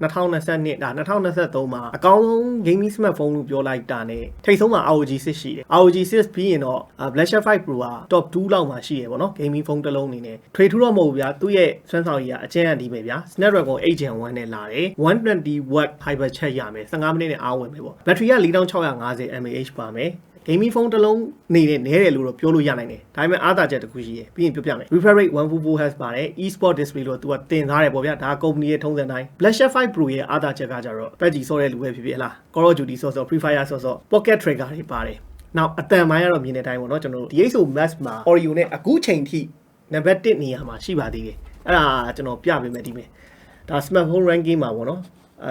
2022ဒါ2023မှာအကောင်းဆုံး gaming smartphone လို့ပြောလိုက်တာနဲ့ထိပ်ဆုံးမှာ ROG 6ရှိတယ် ROG 6ပြီးရင်တော့ Blackshot 5 Pro က top 2လောက်မှာရှိတယ်ပေါ့နော် gaming phone တစ်လုံးအနေနဲ့ထွေထူးတော့မဟုတ်ဘူးဗျာသူ့ရဲ့စွမ်းဆောင်ရည်ကအကျဉ်းအန်ဒီပဲဗျာ Snapdragon 8 Gen 1နဲ့လာတယ် 120W Hyper Chat ရမယ်15မိနစ်နဲ့အားဝင်မယ်ပေါ့ဘက်ထရီက4650 mAh ပါမယ်gaming phone တစ်လုံးနေနဲ့နဲတယ်လို့တော့ပြောလို့ရနိုင်တယ်ဒါပေမဲ့အားသာချက်တစ်ခုရှိရယ်ပြီးရင်ပြောပြမယ် refresh rate 144Hz ပါတယ် e-sport display လို့သူကတင်ထားတယ်ပေါ့ဗျာဒါ company ရဲ့ထုံးစံတိုင်း Blackshot 5 Pro ရဲ့အားသာချက်ကကြတော့ PUBG ဆော့တဲ့လူပဲဖြစ်ဖြစ်ဟလား Call of Duty ဆော့ Free Fire ဆော့ Pocket Tracker တွေပါတယ်နောက်အတန်ပိုင်းကတော့မြင်တဲ့အတိုင်းပေါ့နော်ကျွန်တော်တို့ DxO Max မှာ audio နဲ့အခုချိန်ထိနံပါတ်1နေရာမှာရှိပါသေးတယ်အဲ့ဒါကျွန်တော်ပြပေးမယ်ဒီမယ်ဒါ smartphone ranking မှာပေါ့နော်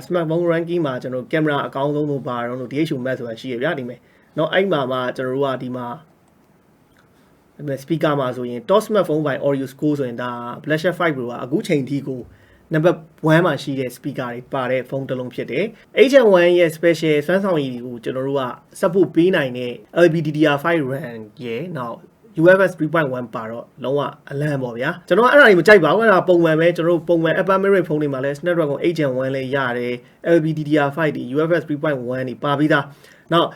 smartphone ranking မှာကျွန်တော်ကင်မရာအကောင်းဆုံးလို့ပါတော့လို့ DxO Max ဆိုတာရှိရဗျာဒီမယ်နော်အဲ့မှာမှကျွန်တော်တို့ကဒီမှာ speaker မှာဆိုရင် top smartphone by audio score ဆိုရင်ဒါ Blackshot 5 Pro ကအခုချိန်ထိကို number 1မှာရှိတဲ့ speaker တွေပါတဲ့ဖုန်းတစ်လုံးဖြစ်တယ် HN1 ရဲ့ special စွမ်းဆောင်ရည်ကိုကျွန်တော်တို့က support ပေးနိုင်တဲ့ LPDDR5 RAM ရဲ့နောက် UFS 3.1 ပါတော့လုံးဝအလန့်ပေါ့ဗျာကျွန်တော်အဲ့ဒါကြီးမကြိုက်ပါဘူးအဲ့ဒါပုံမှန်ပဲကျွန်တော်တို့ပုံမှန် Apple Mirror ဖုန်းတွေမှာလည်း Snapdragon 8 Gen 1လည်းရတယ် LPDDR5 တွေ UFS 3.1 တွေပါပြီးသားနောက်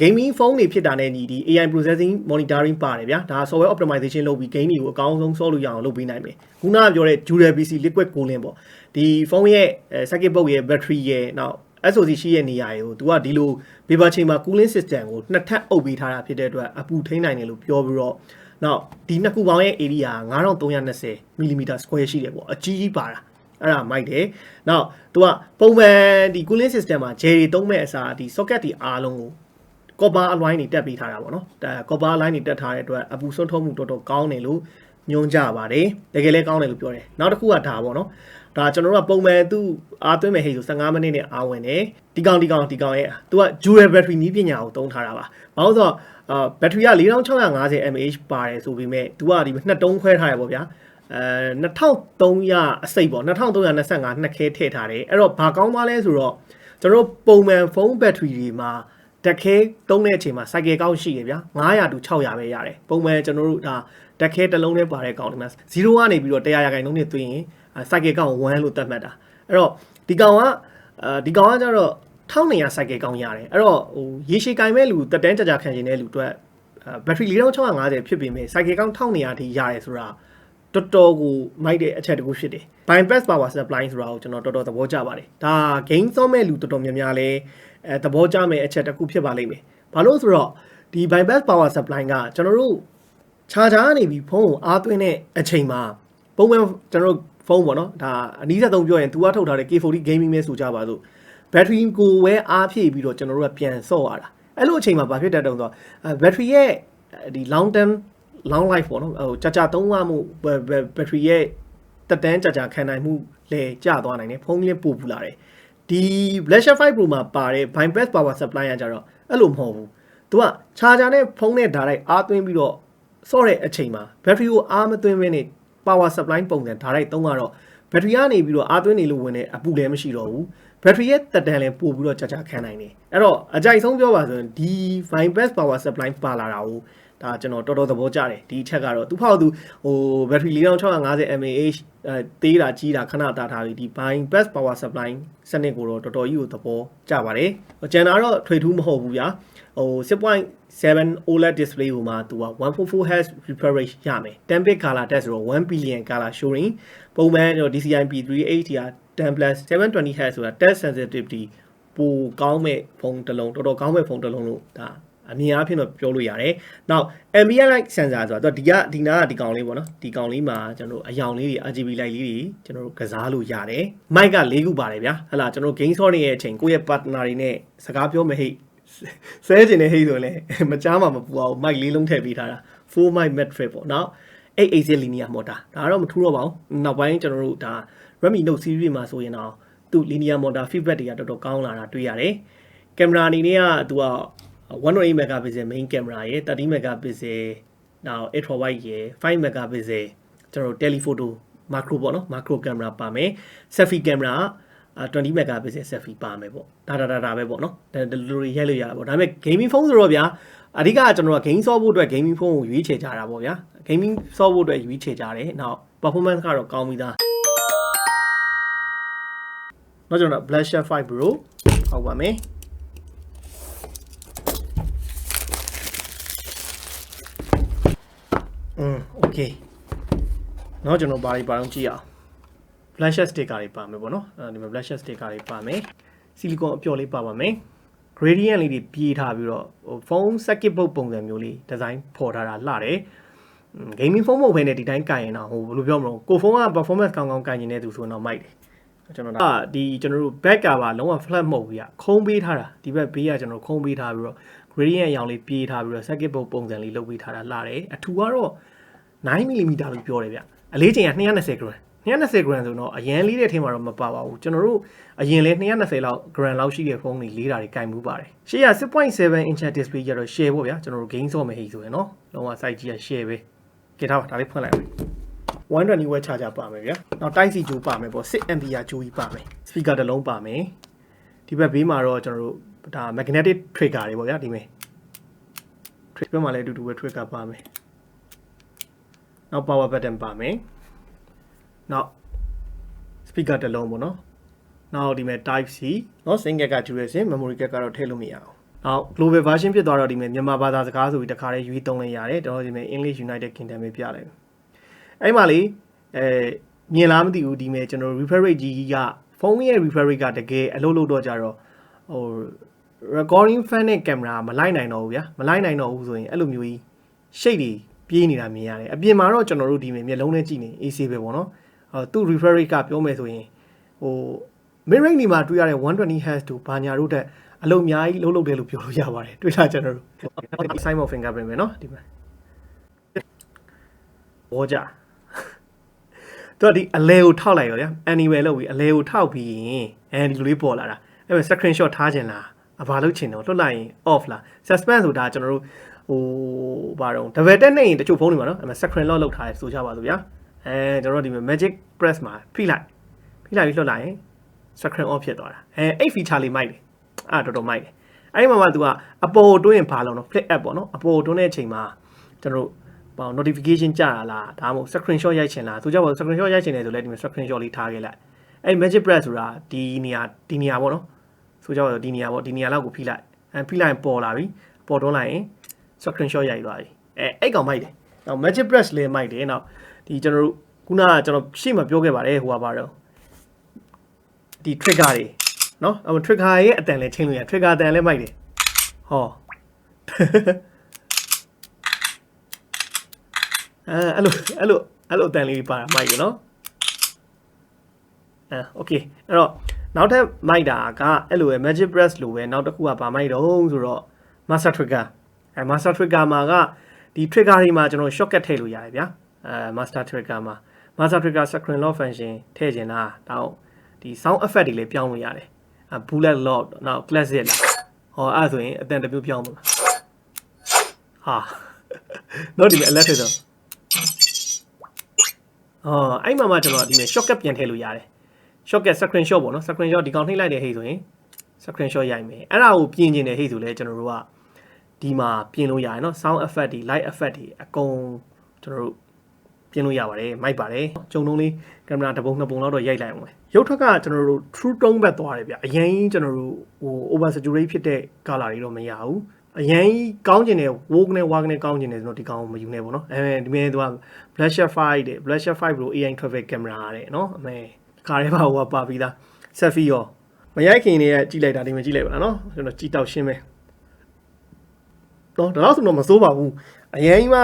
gaming phone တွေဖြစ်တာနဲ့ညီဒီ AI processing monitoring ပါတယ်ဗျာဒါ software optimization လုပ်ပြီး game တွေကိုအကောင်းဆုံး solve လုပ်ရအောင်လုပ်ပေးနိုင်မယ်ခုနကပြောတဲ့ Dual PC liquid cooling ပေါ့ဒီဖုန်းရဲ့ circuit board ရဲ့ battery ရဲ့နောက် SoC ရှိရဲ့နေရာတွေကိုသူကဒီလို vapor chamber cooling system ကိုနှစ်ထပ်အုပ်ပေးထားတာဖြစ်တဲ့အတွက်အပူထိန်းနိုင်တယ်လို့ပြောပြီးတော့နောက်ဒီနှစ်ခုပေါင်းရဲ့ area 9320 mm square ရှိတယ်ပေါ့အကြီးကြီးပါတာအဲ့ဒါမိုက်တယ်နောက်သူကပုံမှန်ဒီ cooling system မှာ gel တွေသုံးမဲ့အစားဒီ socket တွေအားလုံးကို copper alloy တွေတက်ပေးထားတာပေါ့နော်ဒါ copper alloy တွေတက်ထားတဲ့အတွက်အပူစွန်းထုတ်မှုတော်တော်ကောင်းတယ်လို့ညွှန်းကြပါတယ်တကယ်လည်းကောင်းတယ်လို့ပြောတယ်နောက်တစ်ခုကဒါပေါ့နော်ဒါကျွန်တော်တို့ကပုံမှန်သူအားသွင်းမဲ့ဟိတ်ဆို15မိနစ်နဲ့အားဝင်တယ်ဒီကောင်ရဲ့သူက dual battery နည်းပညာကိုသုံးထားတာပါဘာလို့ဆိုတော့ဘက်ထရီက4650 mAh ပါတယ်ဆိုပေမဲ့သူကဒီနှစ်တုံးခွဲထားရပေါ့ဗျာ2300အစိပ်ပေါ့2325နှစ်ခဲထည့်ထားတယ်အဲ့တော့ဘာကောင်းသွားလဲဆိုတော့ကျွန်တော်ပုံမှန်ဖုန်းဘက်ထရီတွေမှာတက်ခဲသုံးတဲ့အချိန်မှာ cycle ကောင်းရှိတယ်ဗျာ900 to 600ပဲရတယ်ပုံမှန်ကျွန်တော်တို့ဒါတက်ခဲတစ်လုံးနဲ့ပါတဲ့ကောင်ဒီမှာ0ကနေပြီးတော့100ရာခိုင်နှုန်းနဲ့သွင်းရင် cycle ကောင်း1လို့သတ်မှတ်တာအဲ့တော့ဒီကောင်ကကျတော့1200 cycle ကောင်းရတယ်အဲ့တော့ဟိုရေရှည်ကင်မဲ့လူတက်တန်းကြခံနေတဲ့လူအတွက်ဘက်ထရီ4650ဖြစ်ပေမဲ့ cycle ကောင်း1200အထိရတယ်ဆိုတာတော်တော်ကိုမိုက်တဲ့အချက်တခုဖြစ်တယ် bypass power supply ဆိုတာကိုကျွန်တော်တော်တော်သဘောကျပါတယ်ဒါ game ဆော့မဲ့လူတော်တော်များများလဲသဘောကျမဲ့အချက်တခုဖြစ်ပါလိမ့်မယ်ဘာလို့ဆိုတော့ဒီ bypass power supply ကကျွန်တော်တို့ charger ကနေပြီးဖုန်းကိုအားသွင်းတဲ့အချိန်မှာပုံမှန်ကျွန်တော်တို့ဖုန်းပေါ့နော်ဒါအနည်းဆုံးပြောရင်သူကထုတ်ထားတဲ့ K40 gaming ပဲဆိုကြပါစို့ battery ကိုဝဲအားဖြည့်ပြီးတော့ကျွန်တော်တို့ကပြန်ဆော့ရတာအဲ့လိုအချိန်မှာဘာဖြစ်တတ်တုံးဆိုတော့ battery ရဲ့ဒီ long term long life ပေါ့နော်ဟိုကြာသုံးရမှု battery ရဲ့တက်တန်းကြာခံနိုင်မှုလဲကျသွားနိုင်တယ်ဖုန်းလေးပို့ပူလာတယ်ဒီ Blackshot 5 Pro မှာပါတဲ့ bypass power supply ကကြတော့အဲ့လိုမဟုတ်ဘူးသူက charger နဲ့ဖုန်းနဲ့ direct အားသွင်းပြီးတော့ဆော့တဲ့အချိန်မှာ battery ကိုအားမသွင်းဘဲနဲ့ power supply ပုံစံ direct သုံးကတော့ battery ကနေပြီးတော့အားသွင်းနေလို့ဝင်တဲ့အပူလည်းမရှိတော့ဘူး battery ရဲ့တက်တန်းလည်းပို့ပြီးတော့ကြာခံနိုင်တယ်အဲ့တော့အကြိုက်ဆုံးပြောပါဆိုရင်ဒီ bypass power supply ပါလာတာကိုဒါကျွန်တော်တော်တော်သဘောကျတယ်ဒီအချက်ကတော့သူဖောက်သူဟိုဘက်ထရီ4650 mAh သေးတာကြီးတာခဏတာထားပြီးဒီ bypass power supply စနစ်ကိုတော့တော်တော်ကြီးကိုသဘောကျပါတယ်ကျန်တာတော့ထွေထူးမဟုတ်ဘူးဗျာဟို 6.7 OLED display ဟိုမှာသူက 144Hz refresh ရမယ် 10 bit color test ဆိုတော့1 billion color showing ပုံမှန်တော့ DCI-P3 HDR 10+ 720Hz ဆိုတာ test sensitivity ပိုကောင်းမဲ့ဖုန်းတစ်လုံးတော်တော်ကောင်းမဲ့ဖုန်းတစ်လုံးလို့ဒါအမြင်အားဖြင့်တော့ပြောလို့ရတယ်။ Now ambient light sensor ဆိုတော့ဒီနားကဒီကောင်လေးပေါ့နော်။ဒီကောင်လေးမှာကျွန်တော်တို့အယောင်လေးတွေ RGB light လေးတွေကျွန်တော်တို့ကစားလို့ရတယ်။ mic က4ခုပါတယ်ဗျာ။ဟလာကျွန်တော် game shot နေရဲ့အချိန်ကိုယ့်ရဲ့ partner တွေနဲ့စကားပြောမယ်ဟိတ်ဆဲကျင်တဲ့ဟိတ်ဆိုလည်းမကြားမှာမပူအောင် mic လေးလုံးထည့်ပေးထားတာ။ 4 mic metric ပေါ့နော်။ 8 linear motor ဒါကတော့မထူးတော့ပါဘူး။နောက်ပိုင်းကျွန်တော်တို့ဒါ Redmi Note series မှာဆိုရင်တော့သူ linear motor feedback တွေကတော်တော်ကောင်းလာတာတွေ့ရတယ်။ကင်မရာအနေနဲ့ကသူက108 megapixel main camera ရယ်30 megapixel now ultra wide ရယ်5 megapixel ကျွန်တော် telephoto macro ပေါ့နော် macro camera ပါမယ် selfie camera 20 megapixel selfie ပါမယ်ပေါ့ဒါပဲပေါ့နော်ဒီလိုရိုက်လို့ရတာပေါ့ဒါပေမဲ့ gaming phone ဆိုတော့ဗျာအဓိကကျွန်တော်က game ဆော့ဖို့အတွက် gaming phone ကိုရွေးချယ်ကြတာပေါ့ဗျာ gaming ဆော့ဖို့အတွက်ရွေးချယ်ကြတယ်နောက် performance ကတော့ကောင်းပြီးသား နောက်ကျွန်တော် Blusher 5 Pro ဟောက်ပါမယ်okay နောက်ကျွန်တော်ဘာတွေပါအောင်ကြည့်အောင် Blusher sticker တွေပါမယ်ပေါ့နော်ဒီမှာ Blusher sticker တွေပါမယ် silicone အပျော်လေးပါပါမယ် gradient လေးတွေပြေးထားပြီးတော့ဖုန်း circuit board ပုံစံမျိုးလေး design ဖော်ထားတာလှတယ် gaming phone မဟုတ်ဘဲနဲ့ဒီတိုင်းကင်ရင်တော့ဟိုဘယ်လိုပြောမလို့ကိုဖုန်းက performance ကောင်းကောင်းကင်နေတဲ့သူဆိုတော့မိုက်တယ်ကျွန်တော်ဒီကျွန်တော်တို့ back cover လုံးဝ flat မဟုတ်ဘူး။ခုံးပေးထားတာဒီဘက်ဘေးကကျွန်တော်ခုံးပေးထားပြီးတော့ gradient အရောင်လေးပြေးထားပြီးတော့ circuit board ပုံစံလေးလုပ်ပေးထားတာလှတယ်။အထူကတော့9mm လို့ပြောတယ်ဗျ။အလေးချိန်က220 gram 220 gram ဆိုတော့အရန်လေးတဲ့အထင်မှာတော့မပါပါဘူး။ကျွန်တော်တို့အရင်လဲ220လောက် gram လောက်ရှိတဲ့ဖုန်းတွေလေးတာတွေကင်မှုပါတယ်။ရှေ့က 6.7 inch display ကျတော့ share ပေါ့ဗျာကျွန်တော်တို့ gain ဆော့မယ်ဟိဆိုရင်နော်။လုံးဝ size ကြီးက share ပဲ။ကြည့်ထားပါဒါလေးဖွင့်လိုက်မယ်120 watt charger ပါမယ်ဗျာနောက် Type C ဂျိုးပါမယ်ပေါ့ 6A ဂျိုးကြီးပါမယ် speaker တစ်လုံးပါမယ်ဒီဘက်ဘေးမှာတော့ကျွန်တော်တို့ဒါ magnetic trigger တွေပေါ့ဗျာဒီမဲ့ trigger မှာလည်းအတူတူပဲ trigger ပါမယ်နောက် power button ပါမယ်နောက် speaker တစ်လုံးပေါ့နော်နောက်ဒီမဲ့ Type C နော် single က duration memory card ကတော့ထည့်လို့မရအောင်နောက် global version ဖြစ်သွားတော့ဒီမဲ့မြန်မာဘာသာစကားဆိုပြီးတခါလေးယူသုံးလို့ရတယ်တော့ဒီမဲ့ English United Kingdom ပဲပြလိုက်အဲ့မှာလေမြင်လားမသိဘူးဒီမဲ့ကျွန်တော် refresh rate ကြီးကဖုန်းရဲ့ refresh rate ကတကယ်အလုပ်လုပ်တော့ကြတော့ဟို recording fan နဲ့ camera မလိုက်နိုင်တော့ဘူးဗျာမလိုက်နိုင်တော့ဘူးဆိုရင်အဲ့လိုမျိုးကြီး shade တွေပြေးနေတာမြင်ရတယ်အပြင်မှာတော့ကျွန်တော်တို့ဒီမဲ့မျက်လုံးနဲ့ကြည့်နေ AC ပဲပေါ့နော်သူ့ refresh rate ကပြောမယ်ဆိုရင်ဟို mid range ဒီမှာတွေ့ရတဲ့ 120Hz တို့ဘာညာတို့တဲ့အလုပ်အများကြီးလုပ်တယ်လို့ပြောလို့ရပါတယ်တွေ့လားကျွန်တော်တို့ sign of fingerprint ပဲเนาะဒီမှာဘောကြတော့ဒီအလဲကိုထောက်လိုက်ရောဗျာ anyway လောက်ပြီးအလဲကိုထောက်ပြီးရင်အဲဒီလိုလေးပေါ်လာတာအဲ့မဲ့ screenshot ထားခြင်းလားဘာလို့ချင်တော့လွတ်လိုက်ရင် off လား suspense ဆိုတာကျွန်တော်တို့ဟိုဘာတော့ double tap နဲ့ရင်တချို့ဖုန်းတွေမှာနော်အဲ့မဲ့ screen lock လောက်ထားတယ်ဆိုကြပါစို့ဗျာကျွန်တော်တို့ဒီမှာ magic press မှာဖိလိုက်ပြီးလွတ်လိုက်ရင် screen off ဖြစ်သွားတာအဲ့ feature လေးမိုက်တယ်အဲ့တော်တော်မိုက်တယ်အဲ့ဒီမှာမှ तू ကအပေါ်တွင်းရင်ဘာလုံးတော့ flip app ပေါ့နော်အပေါ်တွင်းတဲ့အချိန်မှာကျွန်တော်တို့notification ကြာလာဒါမှမဟုတ် screenshot ရိုက်ချင်လားသူကြောက်ပါ screenshot ရိုက်ချင်တယ်ဆိုလဲဒီမှာ screenshot လေးထားခဲ့လိုက်အဲ့ magic press ဆိုတာဒီနေရာပေါ့နော်ဆိုကြောက်ပါဒီနေရာပေါ့ဒီနေရာလောက်ကိုဖိလိုက်ဖိလိုက်ရင်ပေါ်လာပြီပေါ်တွန်းလိုက်ရင် screenshot ရိုက်သွားပြီအဲ့ကောင်မိုက်တယ်နောက် magic press လေးမိုက်တယ်နောက်ဒီကျွန်တော်တို့ခုနကကျွန်တော်ရှေ့မှာပြောခဲ့ပါတယ်ဟိုကပါတော့ဒီ trigger တွေနော်trigger ရဲ့အတန်လဲချင်းလို့ရ trigger အတန်လဲမိုက်တယ်ဟောအဲ့လိုအတန်လေးပါမိုက်ရနော်โอเคအဲ့တော့နောက်ထပ်မိုက်တာကအဲ့လိုပဲ magic press လိုပဲနောက်တစ်ခုကဘာမိုက်တော့ဆိုတော့ master trigger master trigger မှာကဒီ trigger တွေမှာကျွန်တော် shortcut ထည့်လို့ရတယ်ဗျာmaster trigger မှာ master trigger screen lock function ထည့်ခြင်းလားတော့ဒီ sound effect တွေလည်းပြောင်းလို့ရတယ်bullet lock နောက် classic လားဟောအဲ့ဆိုရင်အတန်တစ်မျိုးပြောင်းမလားဟာတော့ဒီမှာ alert ထည့်တော့အဲ့မှာကျွန်တော်ဒီမှာ shortcut ပြန်ထည့်လို့ရတယ် shortcut screenshot ပေါ့နော် screenshot ဒီကောင်နှိပ်လိုက်တဲ့ဟိဆိုရင် screenshot ရိုက်မယ်အဲ့ဒါကိုပြင်ကျင်တဲ့ဟိဆိုလဲကျွန်တော်တို့ကဒီမှာပြင်လို့ရတယ်နော် sound effect တွေ light effect တွေအကုန်ကျွန်တော်တို့ပြင်လို့ရပါတယ်မိုက်ပါတယ်ကြုံလုံးလေးကင်မရာတစ်ပုံနှစ်ပုံလောက်တော့ရိုက်လိုက်အောင်ပဲရုပ်ထွက်ကကျွန်တော်တို့ true tone ဘက်သွားတယ်ဗျအရင်ကျွန်တော်တို့ဟို over saturate ဖြစ်တဲ့ color တွေတော့မရဘူးအရင်ကောင်းကျင်တဲ့ work နဲ့ work နဲ့ကောင်းကျင်တယ်ဆိုတော့ဒီကောင်မယူနဲ့ပေါ့နော်ဒီမဲ့သူက Blusher 5တဲ့ Blusher 5 Pro AI traffic camera တဲ့နော်အမေခါရဲပါဟိုကပါပြီးသား selfie ရောမရိုက်ခင်နေရကြည့်လိုက်တာဒီမှာကြည့်လိုက်ပါနော်ကျွန်တော်ကြည့်တော့ရှင်းမယ်တော့ဒါတော့ဆိုတော့မစိုးပါဘူးအရင်က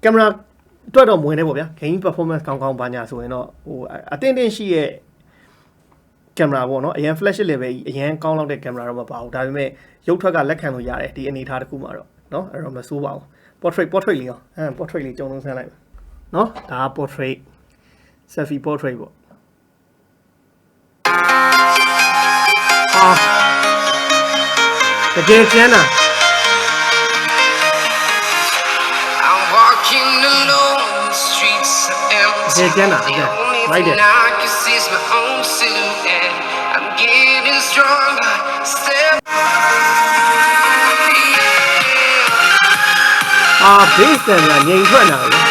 ကင်မရာတွက်တော့မဝင်နေပေါ့ဗျာ game performance ကောင်းကောင်းပါညာဆိုရင်တော့ဟိုအတင်းရှိရဲ့ကင်မရာပေါ့နော်အရင် flash level အရင်ကောင်းလောက်တဲ့ကင်မရာတော့မပါဘူးဒါပေမဲ့ရုပ်ထွက်ကလက်ခံလို့ရတယ်ဒီအနေအထားတစ်ခုမှာတော့နော်အဲ့တော့မစိုးပါဘူး portrait လေးရောportrait လေးကြုံလုံးဆန်းလိုက်နော်ဒါက portrait selfie portrait ပေါ့တကယ်ကျန်းတာတကယ်ကျန်းတာအဲ့ဒါလိုက်တယ်base တန်ကငြိမ်ထွက်လာတယ်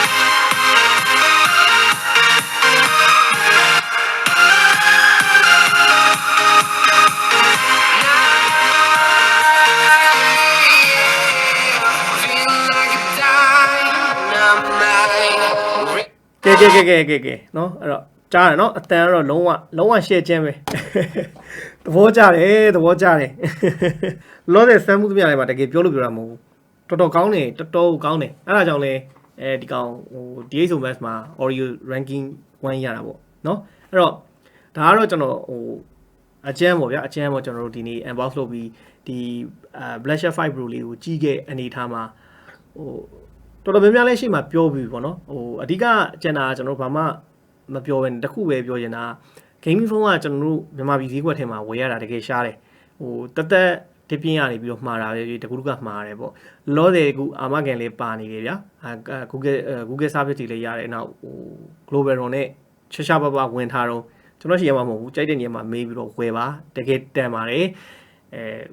နော်အဲ့တော့ကြားတယ်နော်အတန်ကတော့လုံးဝရှေ့ချင်းပဲသဘောကျတယ်လောတဲ့စမ်းမှုသမျှလည်းပါတကယ်ပြောလို့ပြောတာမဟုတ်ဘူးတော်ကောင်းတယ်တော်ကောင်းတယ်အဲ့ဒါကြောင့်လဲဒီကောင်ဟို DH Max မှာ Oreo ranking 1ရတာပေါ့နော်အဲ့တော့ဒါကတော့ကျွန်တော်ဟိုအကျန်းပေါ့ဗျာအကျန်းပေါ့ကျွန်တော်တို့ဒီနေ့ unbox လုပ်ပြီးဒီ Blusher 5 Pro လေးကိုကြီးခဲ့အနေထားမှာဟိုတော်များများလည်းရှိမှပြောပြီးပေါ့နော်ဟိုအဓိကကျန်တာကျွန်တော်တို့ဘာမှမပြောဘဲတခုပဲပြောချင်တာ gaming phone ကကျွန်တော်တို့မြန်မာပြည်ဈေးကွက်ထဲမှာဝယ်ရတာတကယ်ရှားတယ်ဟိုတက်ဒီပြင်းရနေပြီးတော့မှားတာပဲတကူတကမှားတယ်ပေါ့လောတယ်ကူအာမကန်လေးပါနေတယ်ဗျာGoogle service တွေလည်းရတယ်နောက်ဟို global run နဲ့ရှားပါဝင်ထားတော့ကျွန်တော်ရှိရမှာမဟုတ်ဘူးကြိုက်တဲ့နေရာမှာမေးပြီးတော့ဝယ်ပါတကယ်တန်ပါတယ်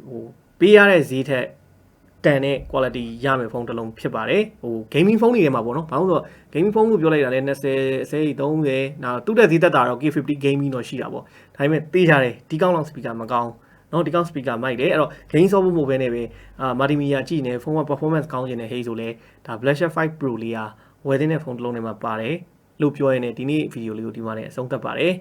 ဟိုပေးရတဲ့ဈေးထက်တန်တဲ့ quality ရမယ်ဖုန်းတစ်လုံးဖြစ်ပါတယ်ဟို gaming phone တွေထဲမှာပေါ့နော်ဘာလို့ဆိုတော့ gaming phone လို့ပြောလိုက်တာလဲ20 30နောက်တူတဲ့ဈေးသက်တာတော့ K50 gaming တော့ရှိတာပေါ့ဒါပေမဲ့သေးကြတယ်ဒီကောင်းလောက် speaker မကောင်းနော်ဒီကောင်း speaker မိုက်တယ်အဲ့တော့ game ဆော့ဖို့မဟုတ်ဘဲနဲ့ပဲMultimedia ကြည့်နေဖုန်းက performance ကောင်းခြင်းနဲ့ဟေးဆိုလဲဒါ Blusher 5 Pro လေးဟာဝယ်တဲ့ဖုန်းတစ်လုံးထဲမှာပါတယ်လို့ပြောရင်းနဲ့ဒီနေ့ video လေးကိုဒီမှာလည်းအဆုံးသတ်ပါတယ်